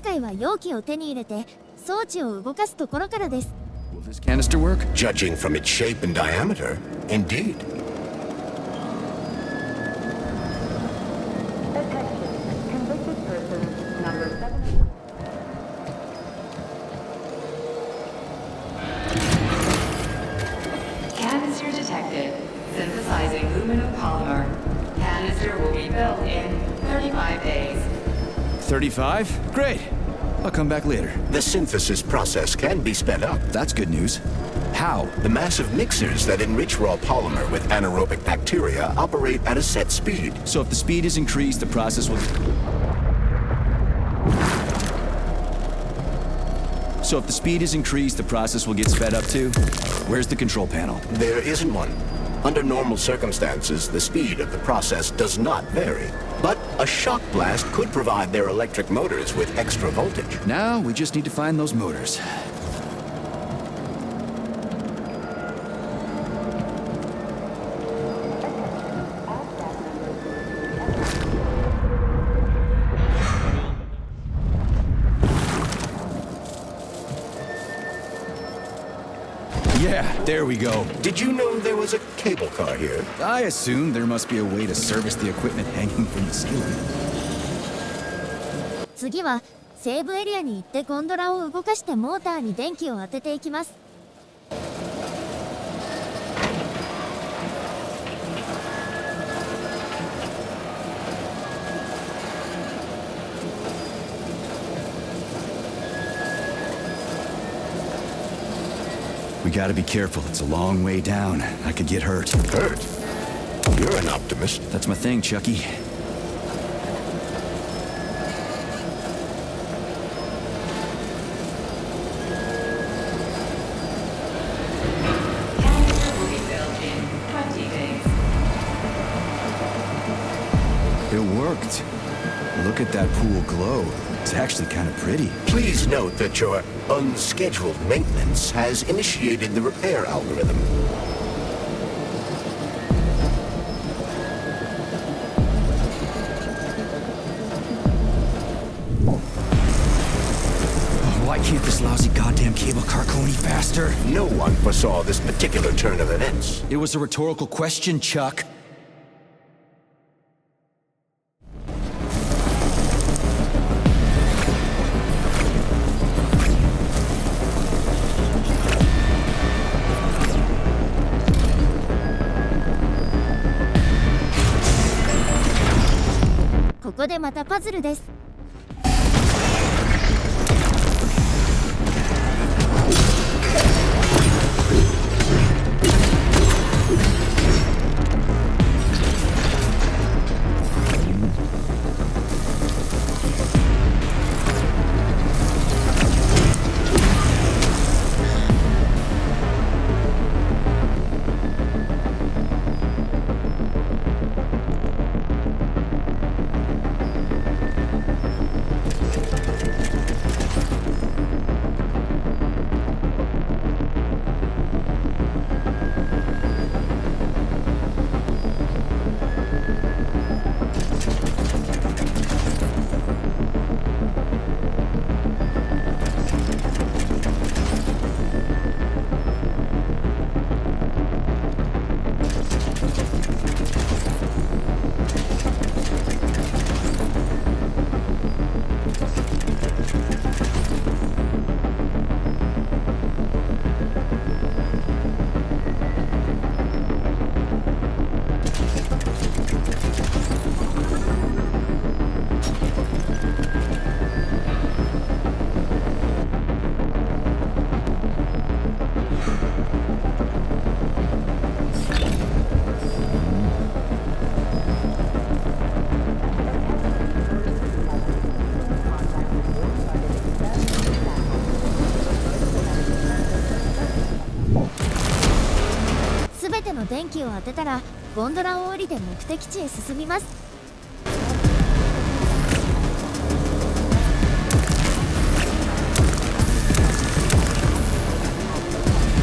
回は容器を手に入れて装置を動かすところからです。 Will this canister work? Judging from its shape and diameter, indeed. Canister detected. Synthesizing aluminum polymer. Canister will be built in 35 days. 35? Great. I'll come back later. The synthesis process can be sped up. That's good news. How? The massive mixers that enrich raw polymer with anaerobic bacteria operate at a set speed. So if the speed is increased, the process will... So if the speed is increased, the process will get sped up too? Where's the control panel? There isn't one. Under normal circumstances, the speed of the process does not vary. But a shock blast could provide their electric motors with extra voltage. Now, we just need to find those motors. Yeah, there we go. Did you know there was a cable car here? I assumed there must be a way to service the equipment hanging from the ceiling. 次はセーブエリアに行ってゴンドラを動かしてモーターに電気を当てていきます。We gotta be careful. It's a long way down. I could get hurt. Hurt? You're an optimist. That's my thing, Chucky. Canister will be built in 20 days. It worked. Look at that pool glow. It's actually kind of pretty. Please note that your unscheduled maintenance has initiated the repair algorithm. Why can't this lousy goddamn cable car go any faster? No one foresaw this particular turn of events. It was a rhetorical question, Chuck.「ここでまたパズルです。すべての電気を当てたらゴンドラを降りて目的地へ進みます。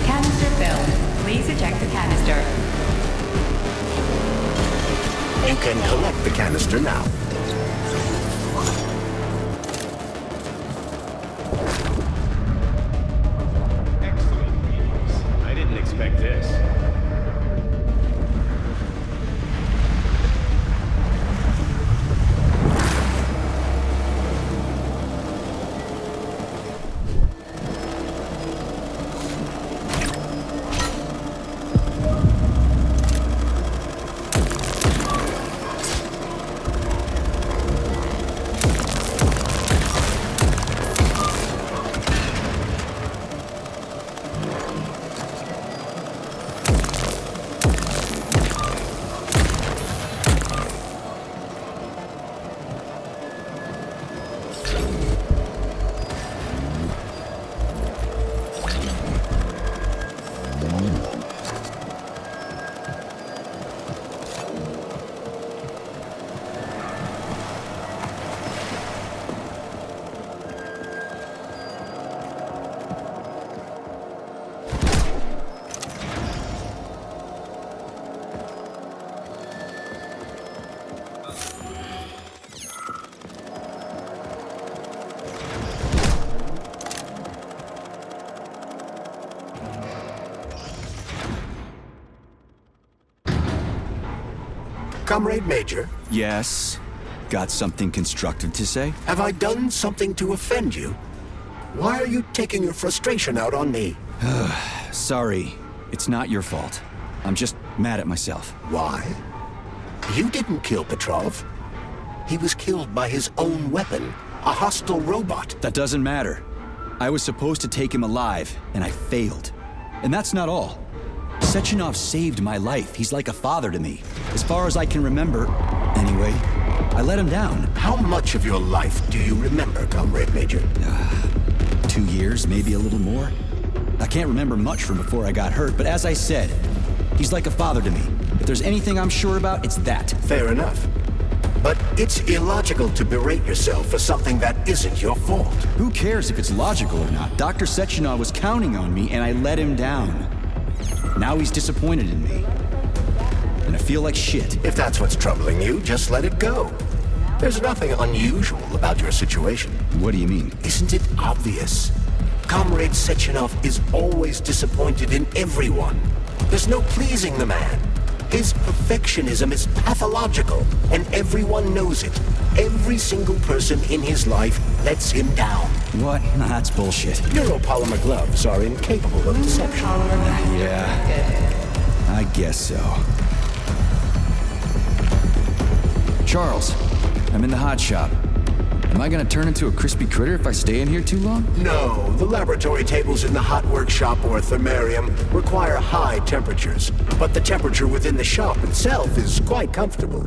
Canister filled. Please eject the canister. You can collect the canister now. Comrade Major, Yes? Got something constructive to say? have I done something to offend you? Why are you taking your frustration out on me? Sorry, it's not your fault. I'm just mad at myself. Why? You didn't kill Petrov. He was killed by his own weapon, a hostile robot. That doesn't matter. I was supposed to take him alive, and I failed. And that's not all. Sechenov saved my life. He's like a father to me. As far as I can remember. Anyway, I let him down. How much of your life do you remember, Comrade Major? 2 years, maybe a little more. I can't remember much from before I got hurt, but as I said, he's like a father to me. If there's anything I'm sure about, it's that. Fair enough. But it's illogical to berate yourself for something that isn't your fault. Who cares if it's logical or not? Dr. Sechenov was counting on me, and I let him down. Now he's disappointed in me. And I feel like shit. If that's what's troubling you, just let it go. There's nothing unusual about your situation. What do you mean? Isn't it obvious? Comrade Sechenov is always disappointed in everyone. There's no pleasing the man. His perfectionism is pathological, and everyone knows it. Every single person in his life lets him down. What? Nah, that's bullshit. Neuropolymer gloves are incapable of deception. Yeah, I guess so. Charles, I'm in the hot shop. Am I gonna turn into a crispy critter if I stay in here too long? No, the laboratory tables in the hot workshop or thermarium require high temperatures, but the temperature within the shop itself is quite comfortable.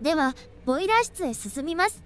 ではボイラー室へ進みます。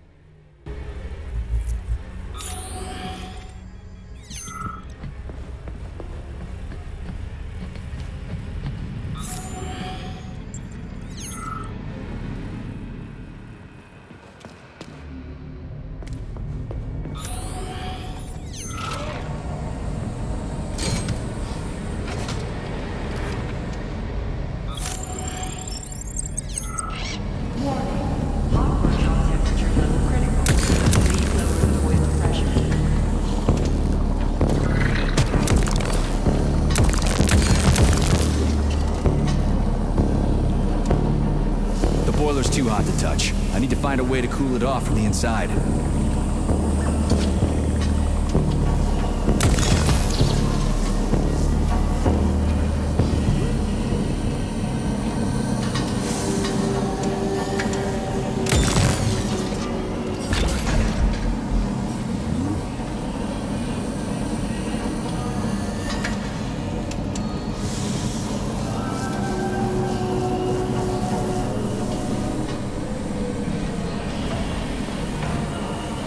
Boiler's too hot to touch. I need to find a way to cool it off from the inside.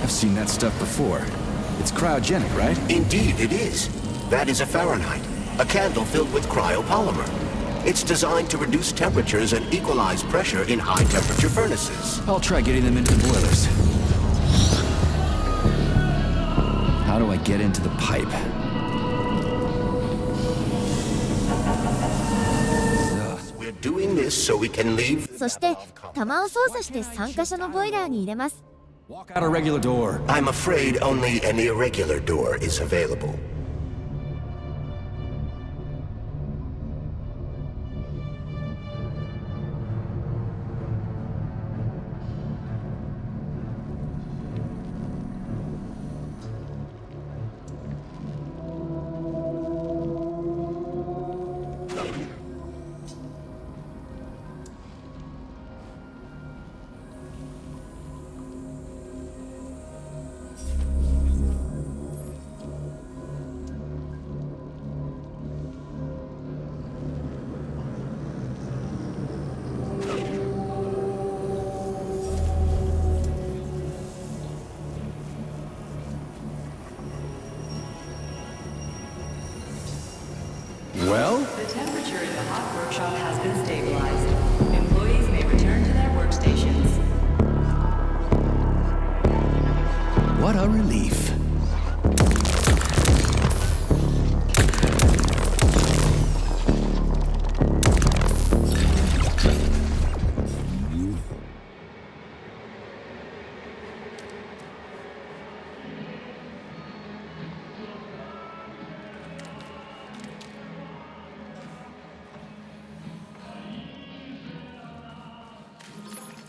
I've seen that stuff before. It's cryogenic, right? Indeed it is. That is a Fahrenheit, a candle filled with cryopolymer. It's designed to reduce temperatures and equalize pressure in high-temperature furnaces. I'll try getting them into the boilers. How do I get into the pipe? We're doing this so we can leave. そして弾を操作して3箇所のボイラーに入れます。 Walk out a regular door. I'm afraid only an irregular door is available. Well? The temperature in the hot workshop has been stabilized. Employees may return to their workstations. What a relief.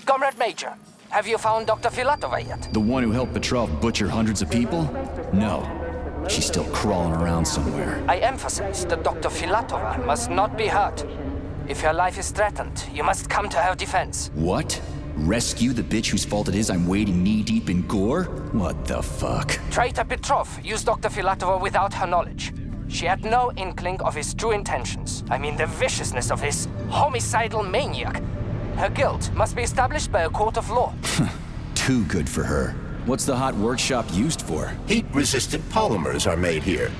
Comrade Major, have you found Dr. Filatova yet? The one who helped Petrov butcher hundreds of people? No. She's still crawling around somewhere. I emphasize that Dr. Filatova must not be hurt. If her life is threatened, you must come to her defense. What? Rescue the bitch whose fault it is I'm wading knee-deep in gore? What the fuck? Traitor Petrov used Dr. Filatova without her knowledge. She had no inkling of his true intentions. I mean the viciousness of his homicidal maniac. Her guilt must be established by a court of law. Too good for her. What's the hot workshop used for? Heat-resistant polymers are made here.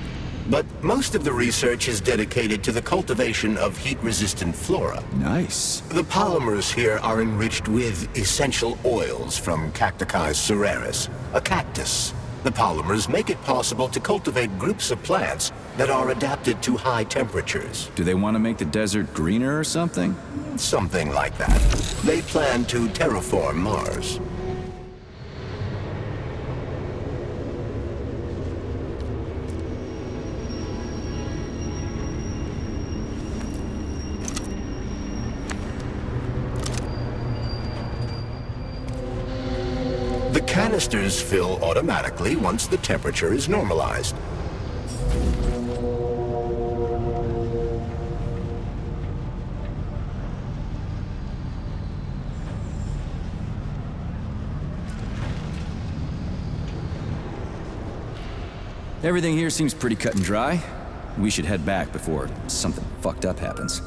But most of the research is dedicated to the cultivation of heat-resistant flora. Nice. The polymers here are enriched with essential oils from Cacticus cereris, a cactus. The polymers make it possible to cultivate groups of plants that are adapted to high temperatures. Do they want to make the desert greener or something? Something like that. They plan to terraform Mars. The canisters fill automatically once the temperature is normalized. Everything here seems pretty cut and dry. We should head back before something fucked up happens.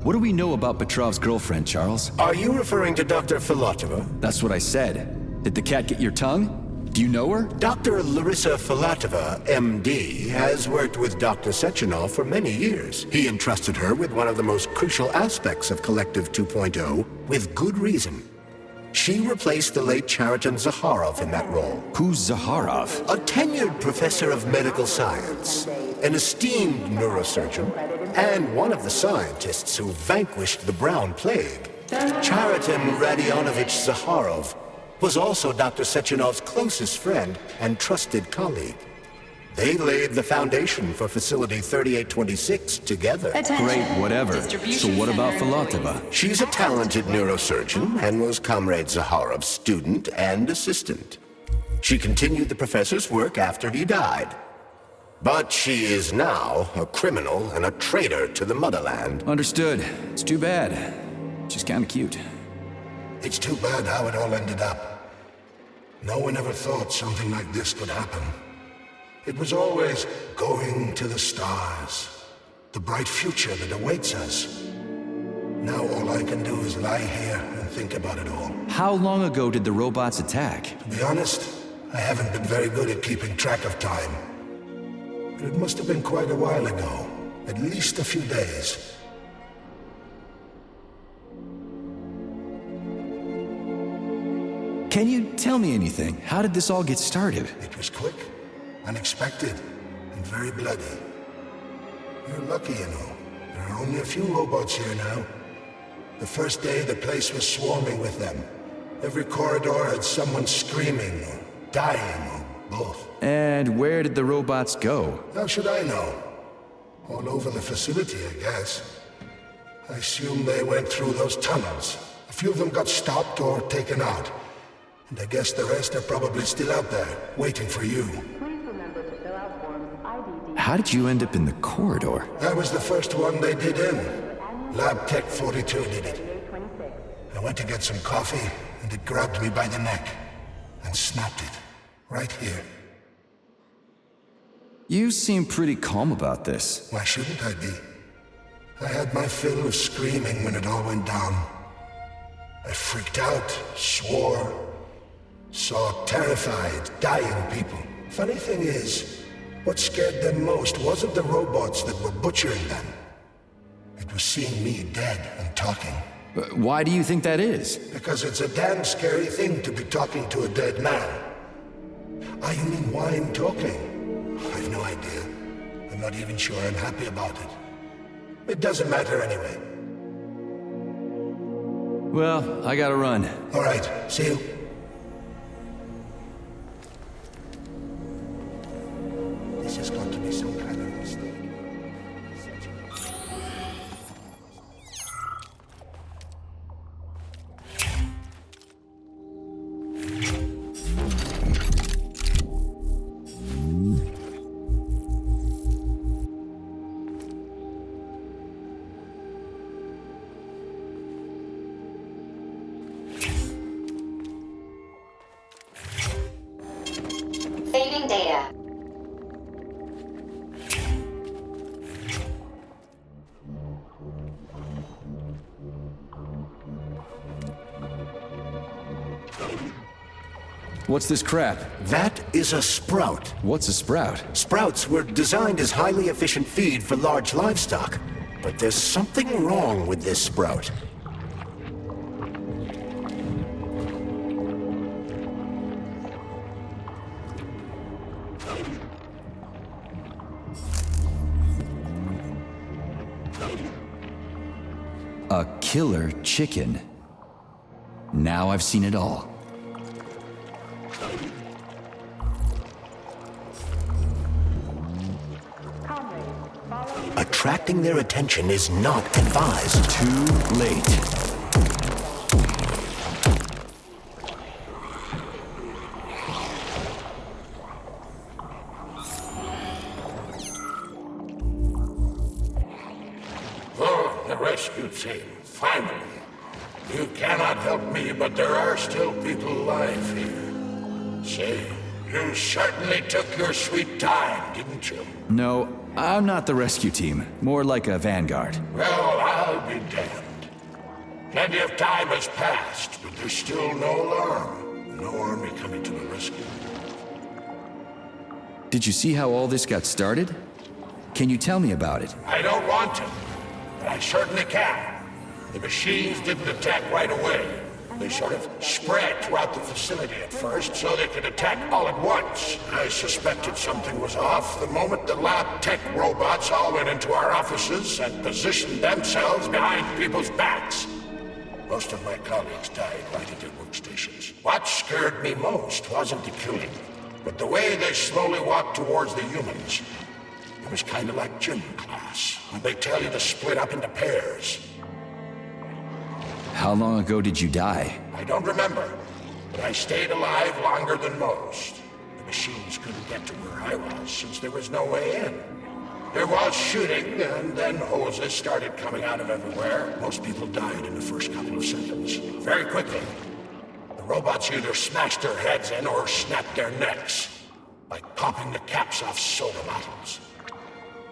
What do we know about Petrov's girlfriend, Charles? Are you referring to Dr. Filatova? That's what I said. Did the cat get your tongue? Do you know her? Dr. Larissa Filatova, MD, has worked with Dr. Sechenov for many years. He entrusted her with one of the most crucial aspects of Collective 2.0, with good reason. She replaced the late Chariton Zakharov in that role. Who's Zakharov? A tenured professor of medical science, an esteemed neurosurgeon, and one of the scientists who vanquished the Brown Plague. Chariton Radionovich Zakharov was also Dr. Sechenov's closest friend and trusted colleague. They laid the foundation for Facility 3826 together. Great, whatever. So what about Filatova? She's a talented neurosurgeon and was Comrade Zakharov's student and assistant. She continued the professor's work after he died. But she is now a criminal and a traitor to the motherland. Understood. It's too bad. She's kinda cute. It's too bad how it all ended up. No one ever thought something like this could happen. It was always going to the stars, the bright future that awaits us. Now all I can do is lie here and think about it all. How long ago did the robots attack? To be honest, I haven't been very good at keeping track of time. But it must have been quite a while ago. At least a few days. Can you tell me anything? How did this all get started? It was quick, unexpected, and very bloody. You're lucky, you know. There are only a few robots here now. The first day, the place was swarming with them. Every corridor had someone screaming, or dying, or both. And where did the robots go? How should I know? All over the facility, I guess. I assume they went through those tunnels. A few of them got stopped or taken out. And I guess the rest are probably still out there, waiting for you. Please remember to fill out forms ID. How did you end up in the corridor? I was the first one they did in. Lab Tech 42 did it. I went to get some coffee, and it grabbed me by the neck. And snapped it. Right here. You seem pretty calm about this. Why shouldn't I be? I had my fill of screaming when it all went down. I freaked out, swore, saw terrified, dying people. Funny thing is, what scared them most wasn't the robots that were butchering them. It was seeing me dead and talking. Why do you think that is? Because it's a damn scary thing to be talking to a dead man. Ah, you mean why I'm talking? I've no idea. I'm not even sure I'm happy about it. It doesn't matter anyway. Well, I gotta run. All right, see you. This has got to be some kind of mistake. Saving data. What's this crap? That is a sprout. What's a sprout? Sprouts were designed as highly efficient feed for large livestock. But there's something wrong with this sprout. A killer chicken. Now I've seen it all. Attracting their attention is not advised. Too late. Oh, the rescue team, finally. You cannot help me, but there are still people alive here. Say, you certainly took your sweet time, didn't you? No, I'm not the rescue team. More like a vanguard. Well, I'll be damned. Plenty of time has passed, but there's still no alarm. No army coming to the rescue. Did you see how all this got started? Can you tell me about it? I don't want to, but I certainly can. The machines didn't attack right away. They sort of spread throughout the facility at first, so they could attack all at once. I suspected something was off the moment the lab tech robots all went into our offices and positioned themselves behind people's backs. Most of my colleagues died right at their workstations. What scared me most wasn't the killing, but the way they slowly walked towards the humans. It was kind of like gym class, when they tell you to split up into pairs. How long ago did you die? I don't remember, but I stayed alive longer than most. The machines couldn't get to where I was since there was no way in. There was shooting, and then hoses started coming out of everywhere. Most people died in the first couple of seconds. Very quickly. The robots either smashed their heads in or snapped their necks, like popping the caps off soda bottles.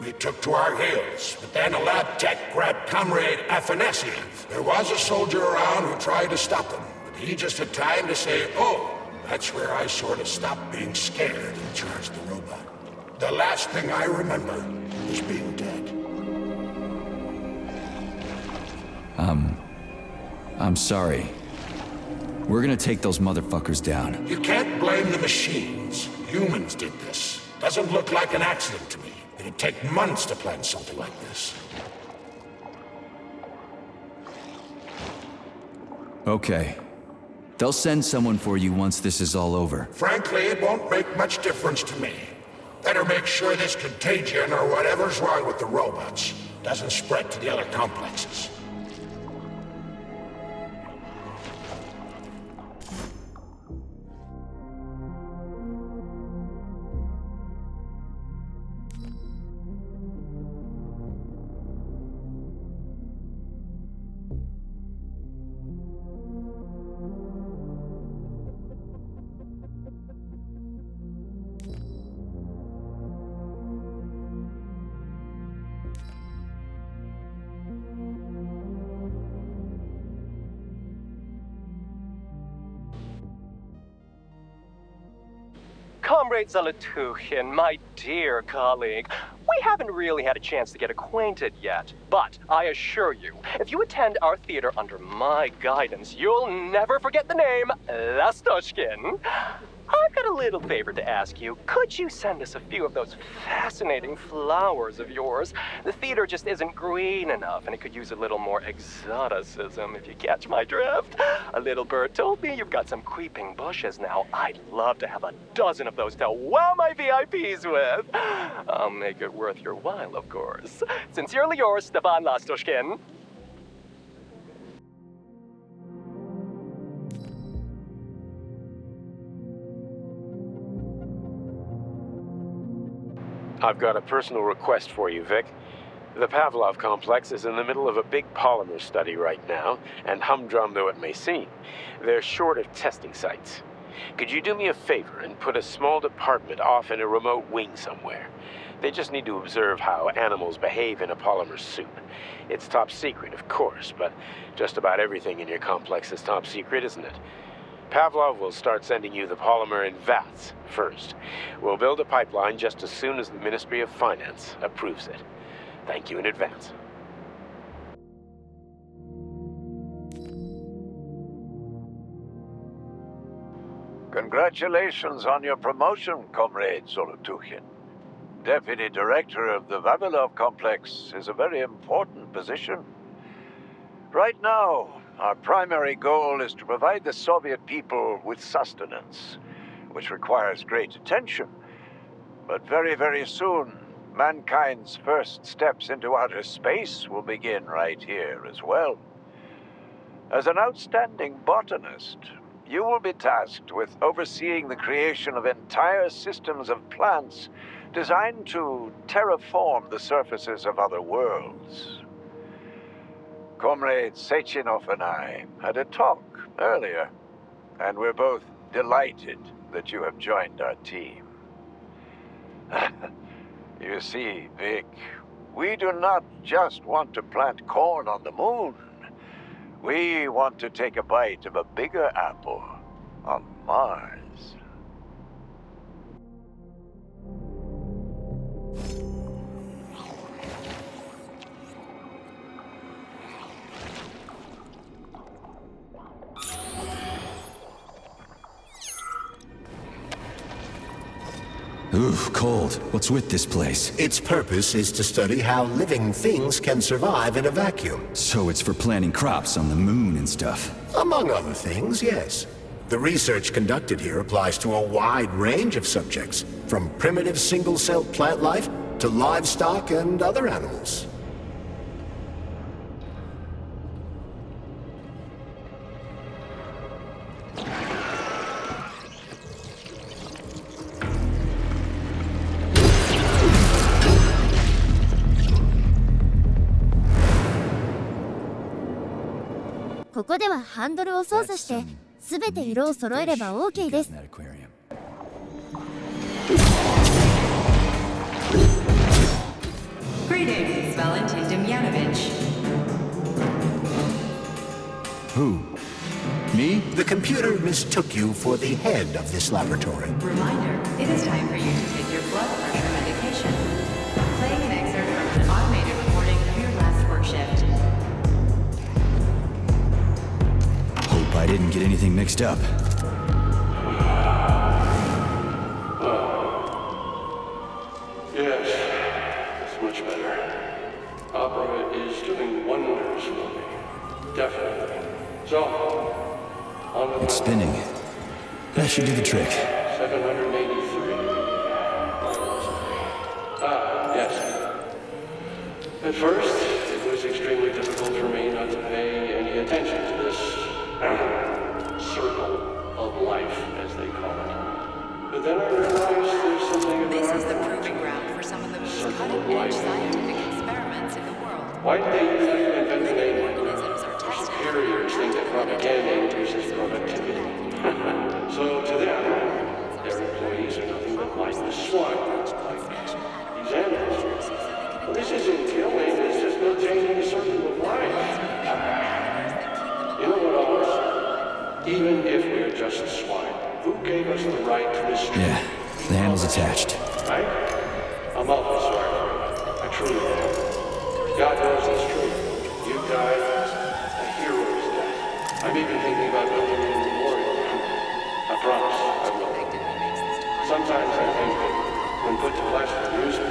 We took to our heels, but then a lab tech grabbed Comrade Afanasiev. There was a soldier around who tried to stop them, but he just had time to say, "Oh." That's where I sort of stopped being scared and charged the robot. The last thing I remember was being dead. I'm sorry. We're gonna take those motherfuckers down. You can't blame the machines. Humans did this. Doesn't look like an accident to me. It'd take months to plan something like this. Okay. They'll send someone for you once this is all over. Frankly, it won't make much difference to me. Better make sure this contagion or whatever's wrong with the robots doesn't spread to the other complexes. Comrade Zolotukhin, my dear colleague, we haven't really had a chance to get acquainted yet, but I assure you, if you attend our theater under my guidance, you'll never forget the name Lastoshkin. I've got a little favor to ask you. Could you send us a few of those fascinating flowers of yours? The theater just isn't green enough, and it could use a little more exoticism, if you catch my drift. A little bird told me you've got some creeping bushes now. I'd love to have a dozen of those to wow my VIPs with. I'll make it worth your while, of course. Sincerely yours, Stefan Lastoshkin. I've got a personal request for you, Vic. The Pavlov complex is in the middle of a big polymer study right now, and humdrum though it may seem, they're short of testing sites. Could you do me a favor and put a small department off in a remote wing somewhere? They just need to observe how animals behave in a polymer soup. It's top secret, of course, but just about everything in your complex is top secret, isn't it? Pavlov will start sending you the polymer in vats first. We'll build a pipeline just as soon as the Ministry of Finance approves it. Thank you in advance. Congratulations on your promotion, Comrade Zolotukhin. Deputy Director of the Vavilov Complex is a very important position. Right now, our primary goal is to provide the Soviet people with sustenance, which requires great attention. But very, very soon, mankind's first steps into outer space will begin right here as well. As an outstanding botanist, you will be tasked with overseeing the creation of entire systems of plants designed to terraform the surfaces of other worlds. Comrade Sechenov and I had a talk earlier, and we're both delighted that you have joined our team. You see, Vic, we do not just want to plant corn on the moon. We want to take a bite of a bigger apple on Mars. Oof, cold. What's with this place? Its purpose is to study how living things can survive in a vacuum. So it's for planting crops on the moon and stuff. Among other things, yes. The research conducted here applies to a wide range of subjects, from primitive single-celled plant life to livestock and other animals.「ここではハンドルを操作してすべて色を揃えれば OK です」Greetings, Valentin Demyanovich. Who? Me? The computer mistook you for the head of this laboratory. Reminder, it is time for you to take your blood pressure medication. Playing an excerpt from an automated recording of your last work shift. anything mixed up. Yes, it's much better. Opera is doing wonders for me. Definitely. So, on with It's spinning. That should do the trick. 783. Yes. At first, it was extremely difficult for me not to pay any attention to this circle of life, as they call it. But then I realized there's something about This is the proving ground for some of the most cutting-edge scientific experiments in the world. Why did they use that to invent the name? Organisms are Their tested. superiors think that propaganda increases productivity. So to them, their employees are nothing but mindless swine, like these animals. Well, this isn't killing, it's just maintaining a circle of life. You know what else? Even if we're just swine, who gave us the right to mistreat? Yeah, the handle's attached. Right? I'm awfully sorry for you. I truly am. God knows it's true. You died a hero's death. I'm even thinking about building a memorial. I promise I will. Sometimes I think that when put to plastic music,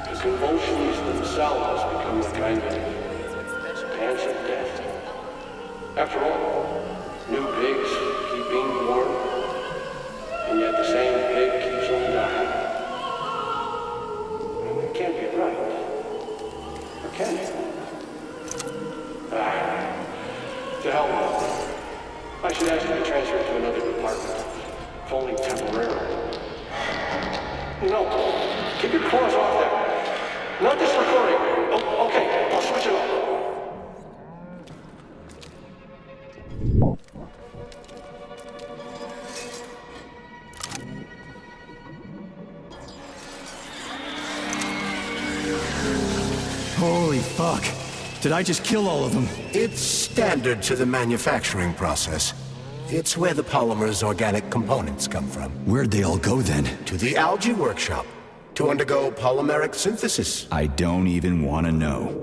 the convulsions themselves become the kind of dance of death. After all, new pigs keep being born, and yet the same pig keeps on dying. And it can't be right. Or can it? To hell with it. I should ask you to transfer to another department, if only temporarily. No, keep your claws off there. Not this recording. Oh, okay, I'll switch it off. Holy fuck. Did I just kill all of them? It's standard to the manufacturing process. It's where the polymer's organic components come from. Where'd they all go then? To the algae workshop to undergo polymeric synthesis. I don't even want to know.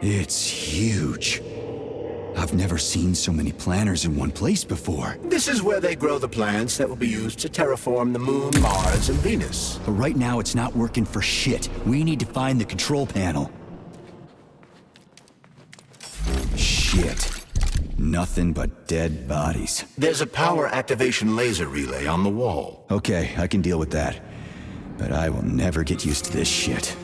It's huge. I've never seen so many planters in one place before. This is where they grow the plants that will be used to terraform the Moon, Mars, and Venus. But right now it's not working for shit. We need to find the control panel. Shit. Nothing but dead bodies. There's a power activation laser relay on the wall. Okay, I can deal with that. But I will never get used to this shit.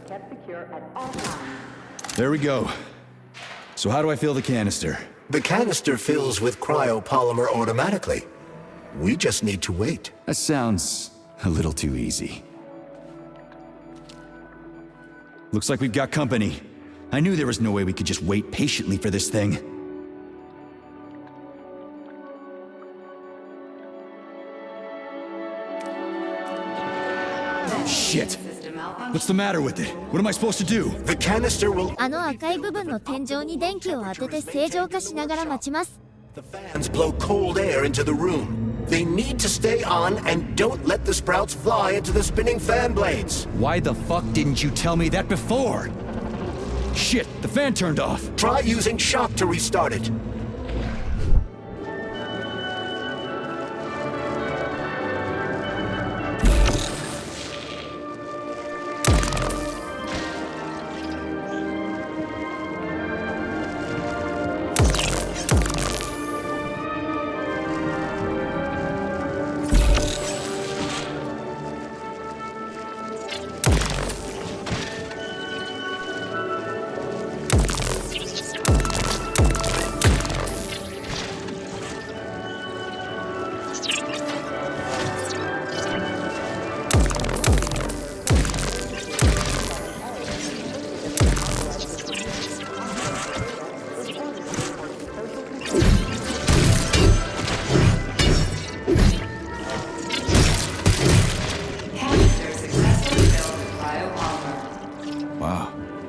kept secure at all times. There we go. So how do I fill the canister? The canister fills with cryopolymer automatically. We just need to wait. That sounds a little too easy. Looks like we've got company. I knew there was no way we could just wait patiently for this thing. System Shit. Alpha What's the matter with it? What am I supposed to do? The canister will. あの赤い部分の天井に電気を当てて正常化しながら待ちます。 The fans blow cold air into the room. They need to stay on and don't let the sprouts fly into the spinning fan blades. Why the fuck didn't you tell me that before? Shit, the fan turned off. Try using shock to restart it.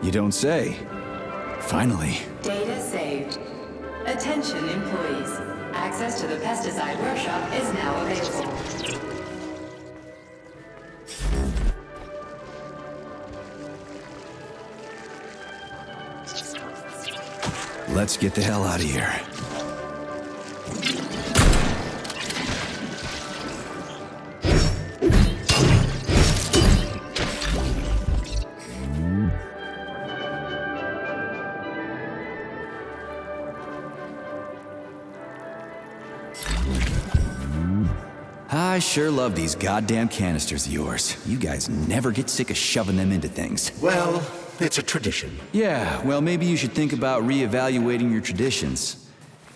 You don't say. Finally. Data saved. Attention employees. Access to the pesticide workshop is now available. Let's get the hell out of here. I sure love these goddamn canisters of yours. You guys never get sick of shoving them into things. Well, it's a tradition. Yeah, well, maybe you should think about reevaluating your traditions.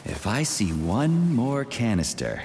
If I see one more canister...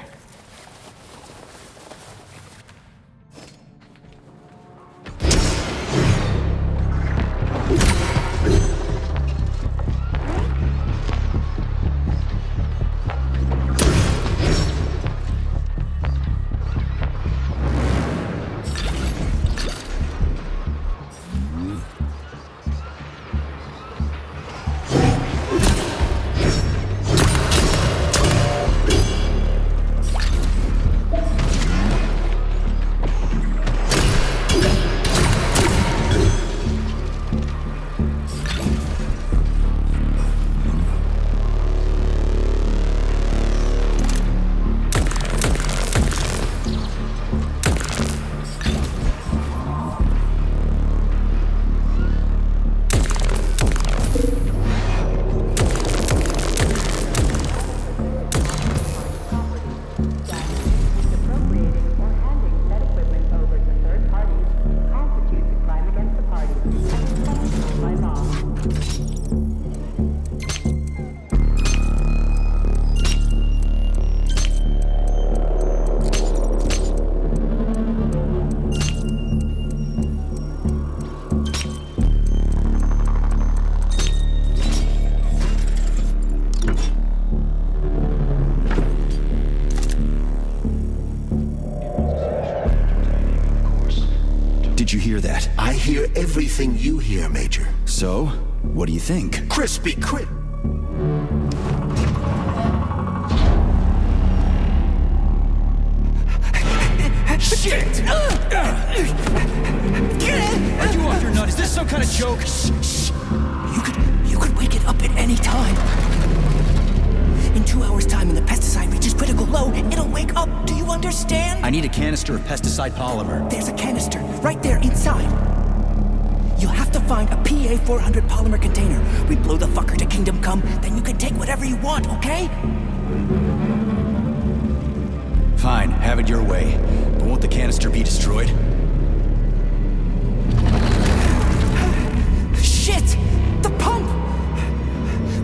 Did you hear that? I hear everything you hear, Major. So, what do you think? Crispy crit. Shit! Are you off your nut? Is this some kind of joke? Shh. You could wake it up at any time. In 2 hours' time, when the pesticide reaches critical low, it'll wake up. Do you understand? I need a canister of pesticide polymer. There's a canister right there inside. You'll have to find a PA-400 polymer container. We blow the fucker to Kingdom Come, then you can take whatever you want, okay? Fine, have it your way. But won't the canister be destroyed? Shit! The pump!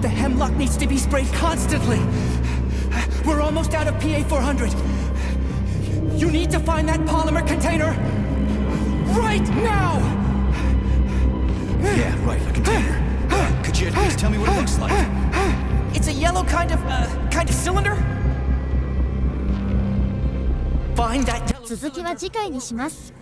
The hemlock needs to be sprayed constantly. We're almost out of PA-400. You need to find that polymer container right now! Yeah, right, a container. Could you at least tell me what it looks like? It's a yellow kind of cylinder? Find that... 続きは次回にします。